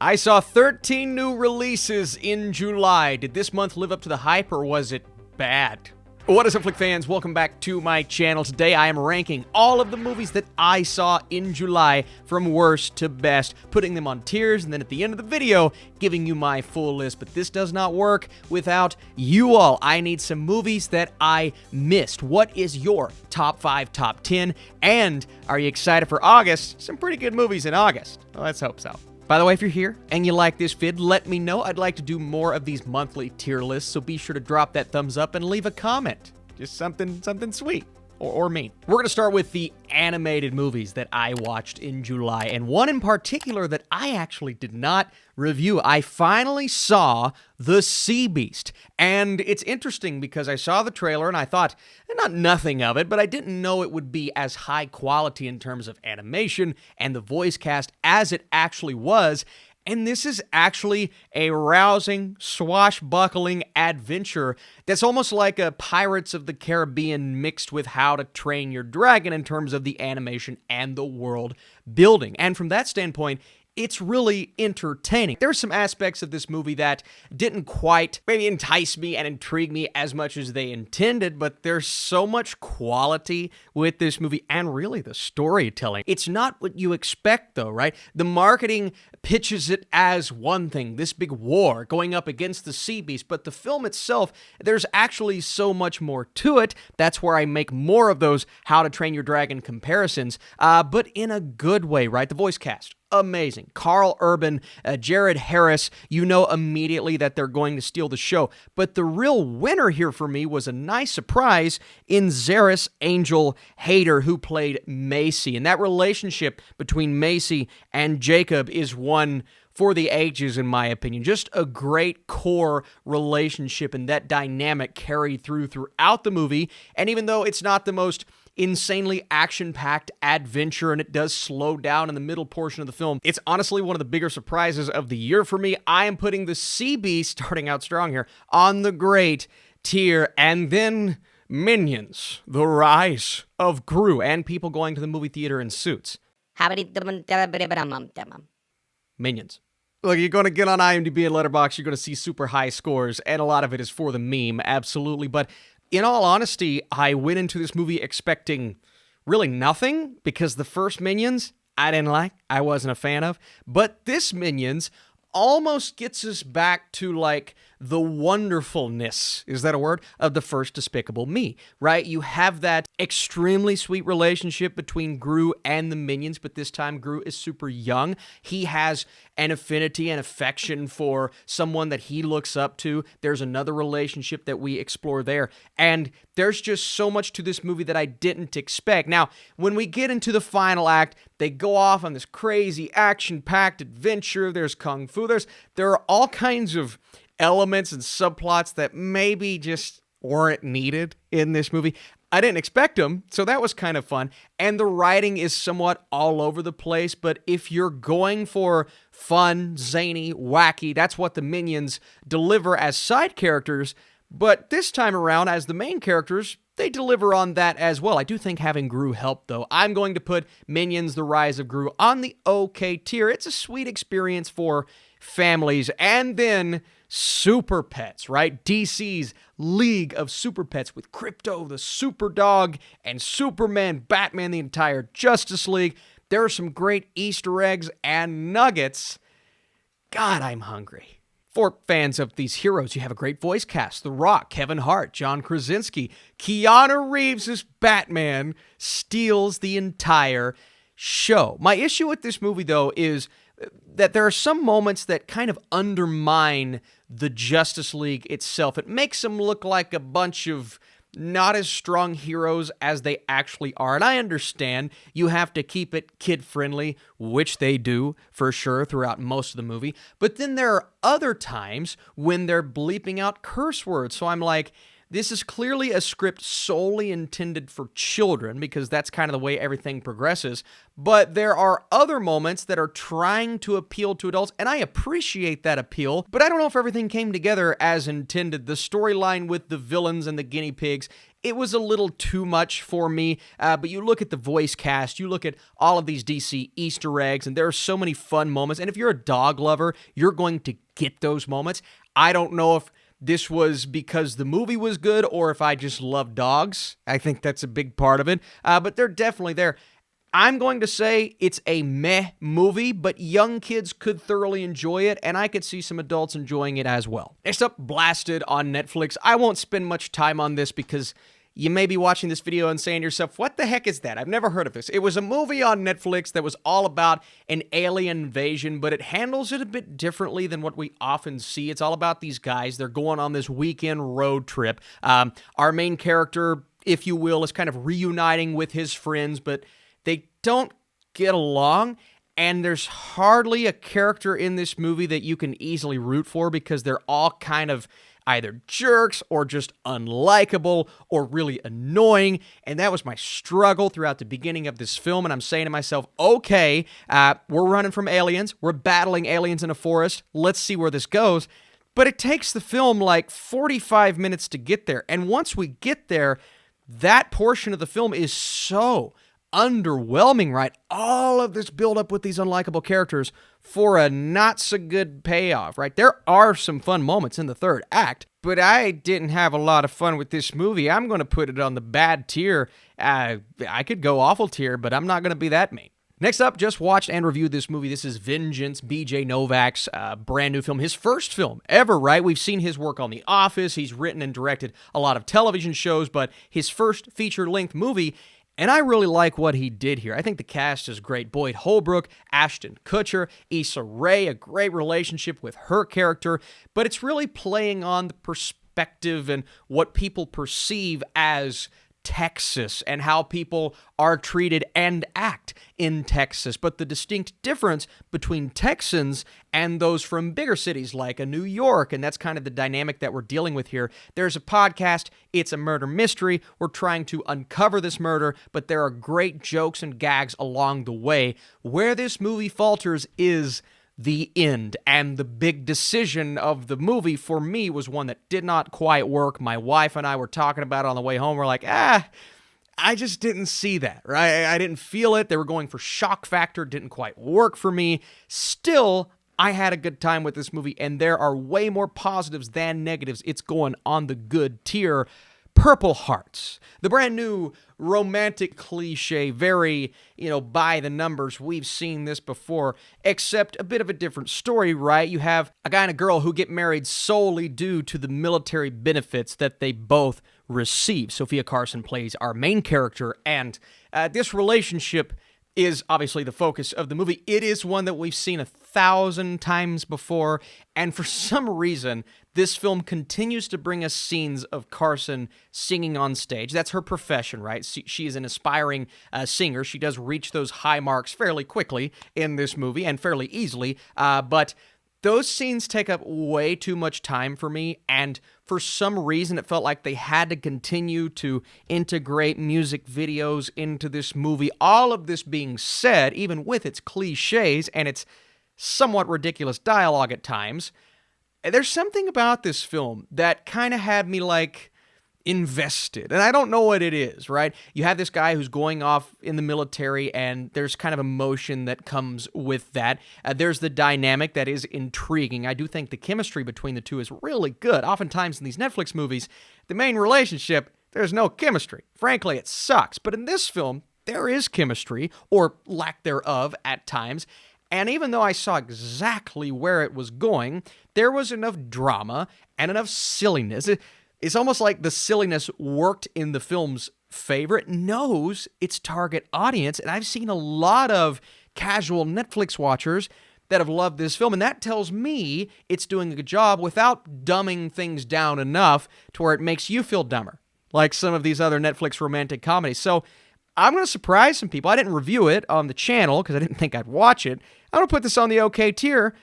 I saw 13 new releases in July. Did this month live up to the hype, or was it bad? What is up, Flick fans? Welcome back to my channel. Today I am ranking all of the movies that I saw in July from worst to best, putting them on tiers, and then at the end of the video, giving you my full list. But this does not work without you all. I need some movies that I missed. What is your top 5, top 10? And are you excited for August? Some pretty good movies in August. Well, let's hope so. By the way, if you're here and you like this vid, let me know. I'd like to do more of these monthly tier lists, so be sure to drop that thumbs up and leave a comment. Just something sweet. Or mean. We're going to start with the animated movies that I watched in July, and one in particular that I actually did not review. I finally saw The Sea Beast, and it's interesting because I saw the trailer and I thought, nothing of it, but I didn't know it would be as high quality in terms of animation and the voice cast as it actually was. And this is actually a rousing, swashbuckling adventure that's almost like a Pirates of the Caribbean mixed with How to Train Your Dragon in terms of the animation and the world building. And from that standpoint, it's really entertaining. There's some aspects of this movie that didn't quite maybe entice me and intrigue me as much as they intended, but there's so much quality with this movie and really the storytelling. It's not what you expect though, right? The marketing pitches it as one thing, this big war going up against the sea beast, but the film itself, there's actually so much more to it. That's where I make more of those How to Train Your Dragon comparisons, but in a good way, right? The voice cast, amazing. Carl Urban, Jared Harris, you know immediately that they're going to steal the show. But the real winner here for me was a nice surprise in Zaris Angel Hader, who played Macy. And that relationship between Macy and Jacob is one for the ages, in my opinion. Just a great core relationship, and that dynamic carried throughout the movie. And even though it's not the most insanely action-packed adventure, and it does slow down in the middle portion of the film, it's honestly one of the bigger surprises of the year for me. I am putting The Sea Beast, starting out strong here, on the great tier. And then Minions, The Rise of Gru, and people going to the movie theater in suits. Minions. Look, you're going to get on IMDb and Letterboxd, you're going to see super high scores, and a lot of it is for the meme, absolutely. But in all honesty, I went into this movie expecting really nothing, because the first Minions, I didn't like, I wasn't a fan of. But this Minions almost gets us back to, like, the wonderfulness, is that a word, of the first Despicable Me, right? You have that extremely sweet relationship between Gru and the Minions, but this time Gru is super young. He has an affinity and affection for someone that he looks up to. There's another relationship that we explore there, and there's just so much to this movie that I didn't expect. Now, when we get into the final act, they go off on this crazy action-packed adventure. There's kung fu. There are all kinds of elements and subplots that maybe just weren't needed in this movie. I didn't expect them, so that was kind of fun. And the writing is somewhat all over the place, but if you're going for fun, zany, wacky, that's what the Minions deliver as side characters. But this time around, as the main characters, they deliver on that as well. I do think having Gru helped, though. I'm going to put Minions: The Rise of Gru on the okay tier. It's a sweet experience for families. And then Super Pets, right? DC's League of Super Pets with Crypto, the Super Dog, and Superman, Batman, the entire Justice League. There are some great Easter eggs and nuggets. God, I'm hungry. For fans of these heroes, you have a great voice cast. The Rock, Kevin Hart, John Krasinski. Keanu Reeves' Batman steals the entire show. My issue with this movie, though, is that there are some moments that kind of undermine the Justice League itself. It makes them look like a bunch of not as strong heroes as they actually are. And I understand you have to keep it kid-friendly, which they do for sure throughout most of the movie. But then there are other times when they're bleeping out curse words. So I'm like, This is clearly a script solely intended for children because that's kind of the way everything progresses, but there are other moments that are trying to appeal to adults, and I appreciate that appeal, but I don't know if everything came together as intended. The storyline with the villains and the guinea pigs, it was a little too much for me, but you look at the voice cast, you look at all of these DC Easter eggs, and there are so many fun moments, and if you're a dog lover, you're going to get those moments. I don't know if this was because the movie was good or if I just love dogs. I think that's a big part of it, but they're definitely there. I'm going to say it's a meh movie, but young kids could thoroughly enjoy it, and I could see some adults enjoying it as well. Next up, Blasted on Netflix. I won't spend much time on this because you may be watching this video and saying to yourself, what the heck is that? I've never heard of this. It was a movie on Netflix that was all about an alien invasion, but it handles it a bit differently than what we often see. It's all about these guys. They're going on this weekend road trip. Our main character, if you will, is kind of reuniting with his friends, but they don't get along, and there's hardly a character in this movie that you can easily root for because they're all kind of either jerks or just unlikable or really annoying, and that was my struggle throughout the beginning of this film, and I'm saying to myself, okay, we're running from aliens, we're battling aliens in a forest, let's see where this goes, but it takes the film like 45 minutes to get there, and once we get there, that portion of the film is so underwhelming, right? All of this build-up with these unlikable characters for a not-so-good payoff, right? There are some fun moments in the third act, but I didn't have a lot of fun with this movie. I'm going to put it on the bad tier. I could go awful tier, but I'm not going to be that mean. Next up, just watched and reviewed this movie. This is Vengeance, B.J. Novak's brand new film, his first film ever, right? We've seen his work on The Office. He's written and directed a lot of television shows, but his first feature-length movie. And I really like what he did here. I think the cast is great. Boyd Holbrook, Ashton Kutcher, Issa Rae, a great relationship with her character. But it's really playing on the perspective and what people perceive as Texas and how people are treated and act in Texas. But the distinct difference between Texans and those from bigger cities like a New York, and that's kind of the dynamic that we're dealing with here. There's a podcast, it's a murder mystery. We're trying to uncover this murder, but there are great jokes and gags along the way. Where this movie falters is the end, and the big decision of the movie for me was one that did not quite work. My wife and I were talking about it on the way home. We're like, I just didn't see that, right? I didn't feel it. They were going for shock factor. Didn't quite work for me. Still, I had a good time with this movie, and there are way more positives than negatives. It's going on the good tier. Purple Hearts, the brand new romantic cliche, very, by the numbers. We've seen this before, except a bit of a different story, right? You have a guy and a girl who get married solely due to the military benefits that they both receive. Sophia Carson plays our main character, and this relationship is obviously the focus of the movie. It is one that we've seen 1,000 times before, and for some reason, this film continues to bring us scenes of Carson singing on stage. That's her profession, right? She is an aspiring singer. She does reach those high marks fairly quickly in this movie, and fairly easily, but those scenes take up way too much time for me, and for some reason it felt like they had to continue to integrate music videos into this movie. All of this being said, even with its cliches and its somewhat ridiculous dialogue at times, there's something about this film that kind of had me invested, and I don't know what it is, right? You have this guy who's going off in the military, and there's kind of emotion that comes with that. There's the dynamic that is intriguing. I do think the chemistry between the two is really good. Oftentimes in these Netflix movies, the main relationship, there's no chemistry. Frankly, it sucks. But in this film, there is chemistry, or lack thereof at times. And even though I saw exactly where it was going, there was enough drama and enough silliness. It's almost like the silliness worked in the film's favor. It knows its target audience, and I've seen a lot of casual Netflix watchers that have loved this film, and that tells me it's doing a good job without dumbing things down enough to where it makes you feel dumber, like some of these other Netflix romantic comedies. So I'm going to surprise some people. I didn't review it on the channel because I didn't think I'd watch it. I'm going to put this on the okay tier.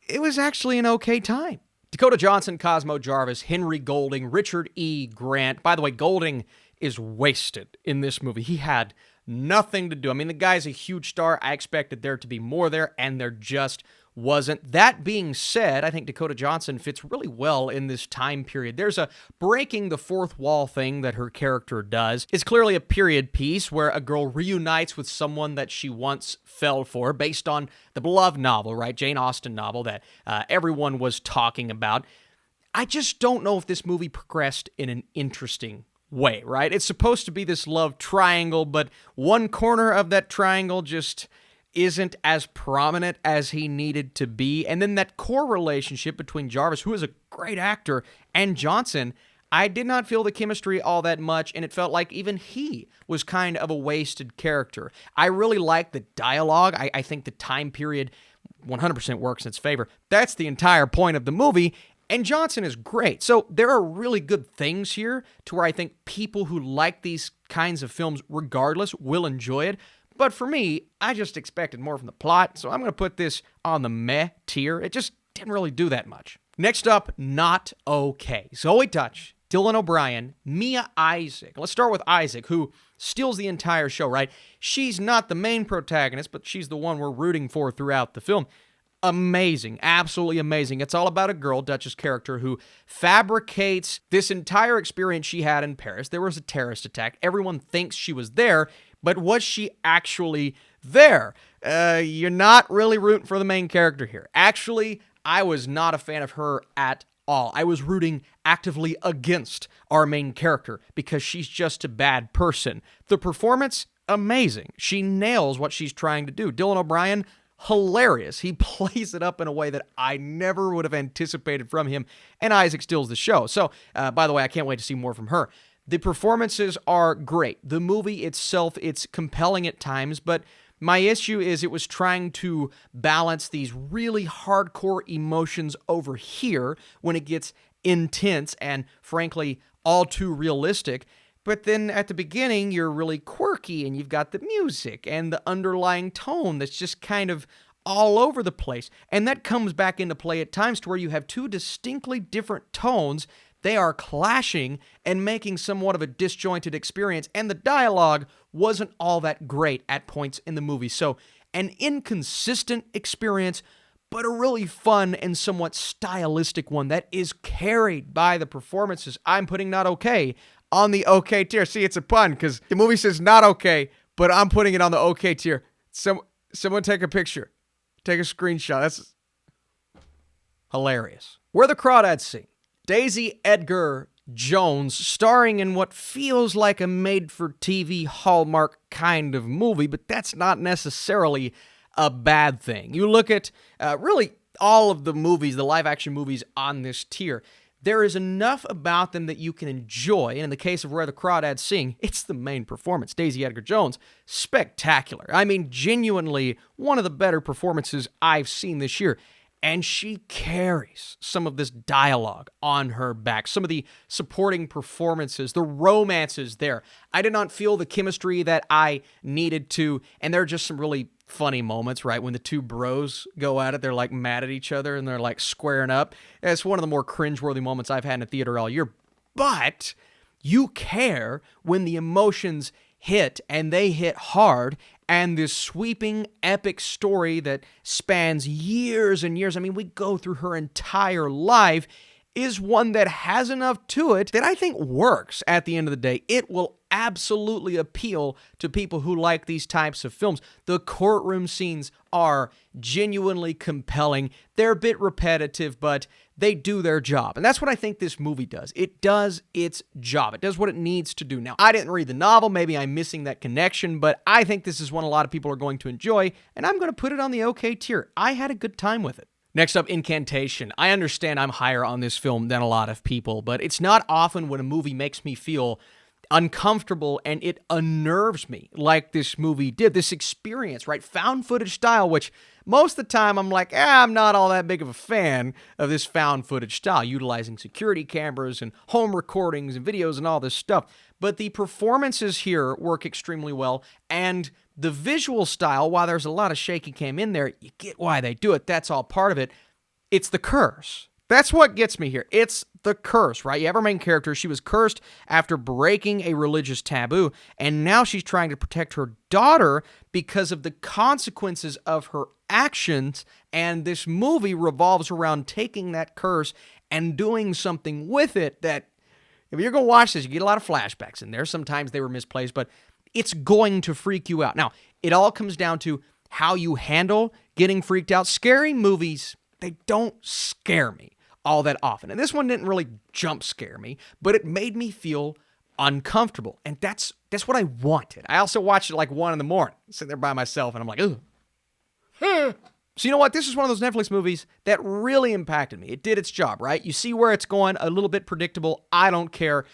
It was actually an okay time. Dakota Johnson, Cosmo Jarvis, Henry Golding, Richard E. Grant. By the way, Golding is wasted in this movie. He had nothing to do. I mean, the guy's a huge star. I expected there to be more there, and there just wasn't. That being said, I think Dakota Johnson fits really well in this time period. There's a breaking the fourth wall thing that her character does. It's clearly a period piece where a girl reunites with someone that she once fell for, based on the beloved novel, right? Jane Austen novel that everyone was talking about. I just don't know if this movie progressed in an interesting way, right? It's supposed to be this love triangle, but one corner of that triangle just isn't as prominent as he needed to be. And then that core relationship between Jarvis, who is a great actor, and Johnson, I did not feel the chemistry all that much, and it felt like even he was kind of a wasted character. I really like the dialogue. I think the time period 100% works in its favor. That's the entire point of the movie, and Johnson is great. So there are really good things here to where I think people who like these kinds of films regardless will enjoy it. But for me, I just expected more from the plot, so I'm going to put this on the meh tier. It just didn't really do that much. Next up, not okay. Zoe Touch, Dylan O'Brien, Mia Isaac. Let's start with Isaac, who steals the entire show, right? She's not the main protagonist, but she's the one we're rooting for throughout the film. Amazing, absolutely amazing. It's all about a girl, Dutch's character, who fabricates this entire experience she had in Paris. There was a terrorist attack. Everyone thinks she was there, but was she actually there? You're not really rooting for the main character here. Actually, I was not a fan of her at all. I was rooting actively against our main character because she's just a bad person. The performance, amazing. She nails what she's trying to do. Dylan O'Brien, hilarious. He plays it up in a way that I never would have anticipated from him, and Isaac steals the show. So, by the way, I can't wait to see more from her. The performances are great. The movie itself, it's compelling at times, but my issue is it was trying to balance these really hardcore emotions over here when it gets intense and, frankly, all too realistic. But then at the beginning, you're really quirky, and you've got the music and the underlying tone that's just kind of all over the place. And that comes back into play at times to where you have two distinctly different tones. They are clashing and making somewhat of a disjointed experience, and the dialogue wasn't all that great at points in the movie. So, an inconsistent experience, but a really fun and somewhat stylistic one that is carried by the performances. I'm putting not okay on the okay tier. See, it's a pun because the movie says not okay, but I'm putting it on the okay tier. Someone take a picture. Take a screenshot. That's hilarious. Where the Crawdads Sing. Daisy Edgar Jones, starring in what feels like a made-for-TV Hallmark kind of movie, but that's not necessarily a bad thing. You look at really all of the movies, the live-action movies on this tier, there is enough about them that you can enjoy, and in the case of Where the Crawdads Sing, it's the main performance. Daisy Edgar Jones, spectacular. I mean, genuinely one of the better performances I've seen this year. And she carries some of this dialogue on her back, some of the supporting performances, the romances there. I did not feel the chemistry that I needed to, and there are just some really funny moments, right? When the two bros go at it, they're like mad at each other, and they're like squaring up. It's one of the more cringeworthy moments I've had in a theater all year. But you care when the emotions hit, and they hit hard, and this sweeping, epic story that spans years and years, I mean, we go through her entire life, is one that has enough to it that I think works at the end of the day. It will absolutely appeal to people who like these types of films. The courtroom scenes are genuinely compelling. They're a bit repetitive, but they do their job. And that's what I think this movie does. It does its job. It does what it needs to do. Now, I didn't read the novel. Maybe I'm missing that connection, but I think this is one a lot of people are going to enjoy, and I'm going to put it on the okay tier. I had a good time with it. Next up, Incantation. I understand I'm higher on this film than a lot of people, but it's not often when a movie makes me feel uncomfortable and it unnerves me like this movie did. This experience, right? Found footage style, which most of the time I'm like, I'm not all that big of a fan of this found footage style, utilizing security cameras and home recordings and videos and all this stuff. But the performances here work extremely well, and the visual style, while there's a lot of shaky cam in there, you get why they do it. That's all part of it. It's the curse. That's what gets me here. It's the curse, right? You have our main character. She was cursed after breaking a religious taboo, and now she's trying to protect her daughter because of the consequences of her actions, and this movie revolves around taking that curse and doing something with it that, if you're going to watch this, you get a lot of flashbacks in there. Sometimes they were misplaced, but it's going to freak you out. Now, it all comes down to how you handle getting freaked out. Scary movies, they don't scare me all that often. And this one didn't really jump scare me, but it made me feel uncomfortable. And that's what I wanted. I also watched it like 1 a.m, sitting there by myself, and I'm like, ugh. So you know what? This is one of those Netflix movies that really impacted me. It did its job, right? You see where it's going, a little bit predictable. I don't care.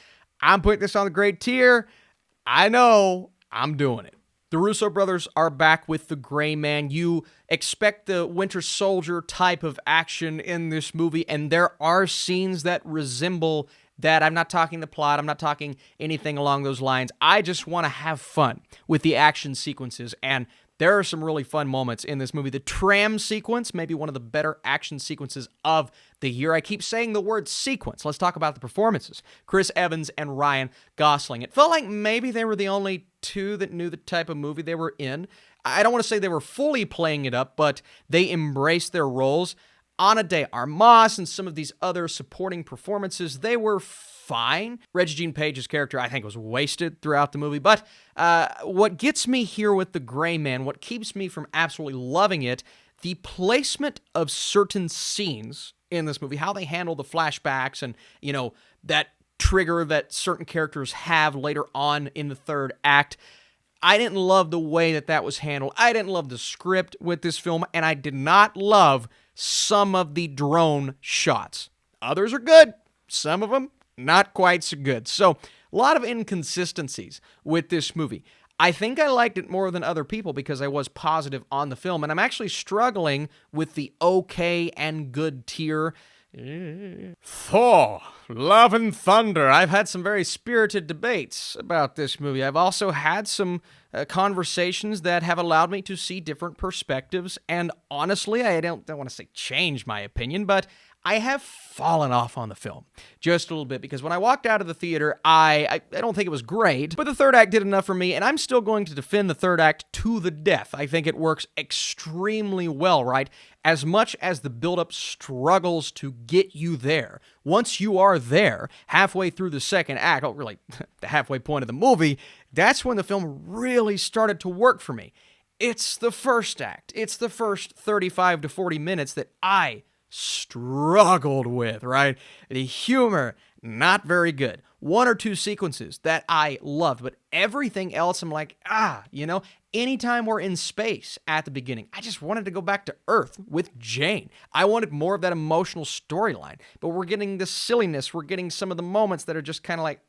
I'm putting this on the great tier. I know I'm doing it. The Russo brothers are back with the Gray Man. You expect the Winter Soldier type of action in this movie, and there are scenes that resemble that. I'm not talking the plot. I'm not talking anything along those lines. I just want to have fun with the action sequences, and there are some really fun moments in this movie. The tram sequence, maybe one of the better action sequences of the year. I keep saying the word sequence. Let's talk about the performances. Chris Evans and Ryan Gosling. It felt like maybe they were the only two that knew the type of movie they were in. I don't want to say they were fully playing it up, but they embraced their roles. Ana de Armas and some of these other supporting performances, they were fine. Regina Page's character, I think, was wasted throughout the movie. But what gets me here with The Gray Man, what keeps me from absolutely loving it, the placement of certain scenes in this movie, how they handle the flashbacks and, you know, that trigger that certain characters have later on in the third act. I didn't love the way that was handled. I didn't love the script with this film, and I did not love some of the drone shots. Others are good. Some of them, not quite so good. So, a lot of inconsistencies with this movie. I think I liked it more than other people because I was positive on the film, and I'm actually struggling with the okay and good tier. Thor, Love and Thunder. I've had some very spirited debates about this movie. I've also had some conversations that have allowed me to see different perspectives, and honestly, I don't want to say change my opinion, but I have fallen off on the film just a little bit because when I walked out of the theater, I don't think it was great, but the third act did enough for me, and I'm still going to defend the third act to the death. I think it works extremely well, right? As much as the buildup struggles to get you there, once you are there, halfway through the second act, really, the halfway point of the movie, that's when the film really started to work for me. It's the first act. It's the first 35 to 40 minutes that I struggled with, right? The humor, not very good. 1 or 2 sequences that I loved, but everything else, I'm like, anytime we're in space at the beginning, I just wanted to go back to Earth with Jane. I wanted more of that emotional storyline, but we're getting the silliness. We're getting some of the moments that are just kind of like,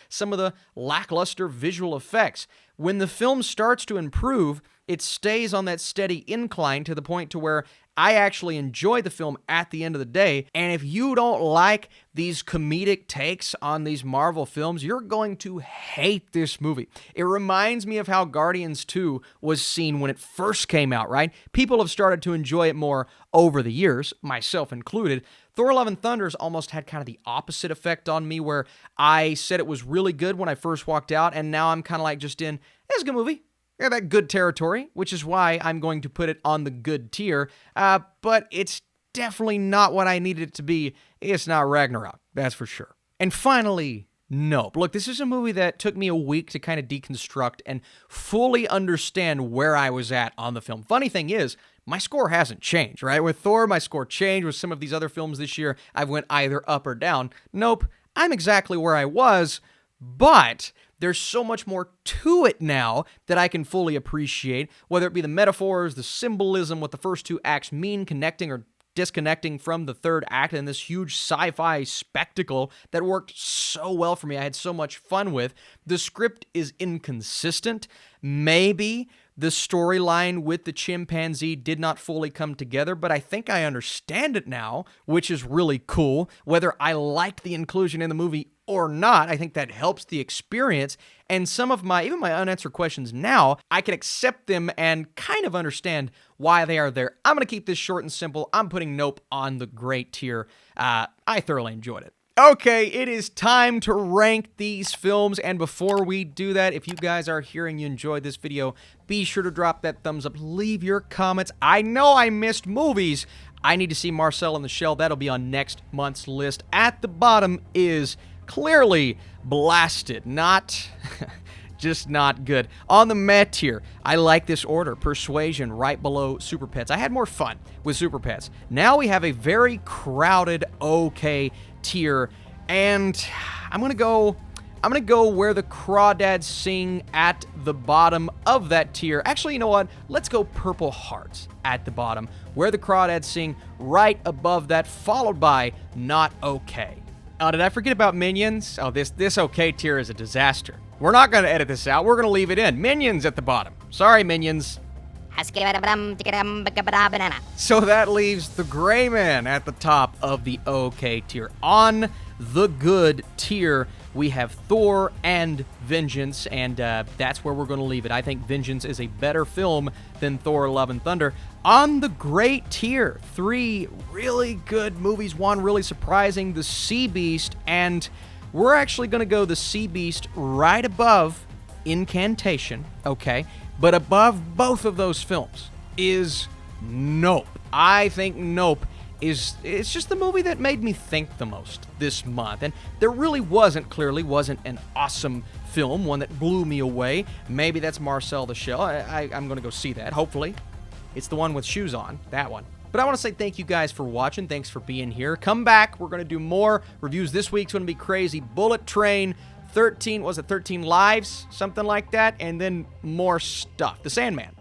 some of the lackluster visual effects. When the film starts to improve, it stays on that steady incline to the point to where I actually enjoy the film at the end of the day. And if you don't like these comedic takes on these Marvel films, you're going to hate this movie. It reminds me of how Guardians 2 was seen when it first came out, right? People have started to enjoy it more over the years, myself included. Thor Love and Thunder's almost had kind of the opposite effect on me, where I said it was really good when I first walked out, and now I'm kind of like just in, it's a good movie. Yeah, that good territory, which is why I'm going to put it on the good tier, but it's definitely not what I needed it to be. It's not Ragnarok, that's for sure. And finally, Nope. Look, this is a movie that took me a week to kind of deconstruct and fully understand where I was at on the film. Funny thing is, my score hasn't changed, right? With Thor, my score changed. With some of these other films this year, I've went either up or down. Nope, I'm exactly where I was, but there's so much more to it now that I can fully appreciate, whether it be the metaphors, the symbolism, what the first two acts mean, connecting or disconnecting from the third act, and this huge sci-fi spectacle that worked so well for me. I had so much fun with. The script is inconsistent. Maybe the storyline with the chimpanzee did not fully come together, but I think I understand it now, which is really cool. Whether I liked the inclusion in the movie or not. I think that helps the experience. And some of even my unanswered questions now, I can accept them and kind of understand why they are there. I'm going to keep this short and simple. I'm putting Nope on the great tier. I thoroughly enjoyed it. Okay, it is time to rank these films, and before we do that, if you guys are here and you enjoyed this video, be sure to drop that thumbs up, leave your comments. I know I missed movies. I need to see Marcel in the Shell. That'll be on next month's list. At the bottom is clearly Blasted. Just not good. On the meh tier, I like this order. Persuasion right below Super Pets. I had more fun with Super Pets. Now we have a very crowded okay tier, and I'm gonna go where the Crawdads Sing at the bottom of that tier. Actually, you know what? Let's go Purple Hearts at the bottom, where the Crawdads Sing right above that, followed by Not Okay. Did I forget about Minions? Oh, this okay tier is a disaster. We're not going to edit this out. We're going to leave it in. Minions at the bottom. Sorry, Minions. So that leaves the Gray Man at the top of the okay tier. On the good tier, we have Thor and Vengeance, and that's where we're going to leave it. I think Vengeance is a better film than Thor: Love and Thunder. On the great tier, 3 really good movies, one really surprising, The Sea Beast, and we're actually going to go The Sea Beast right above Incantation, okay? But above both of those films is Nope. I think Nope it's just the movie that made me think the most this month. And there really clearly wasn't an awesome film, one that blew me away. Maybe that's Marcel the Shell. I'm going to go see that, hopefully. It's the one with shoes on, that one. But I want to say thank you guys for watching. Thanks for being here. Come back. We're going to do more reviews. This week's going to be crazy. Bullet Train, 13 Lives? Something like that. And then more stuff. The Sandman.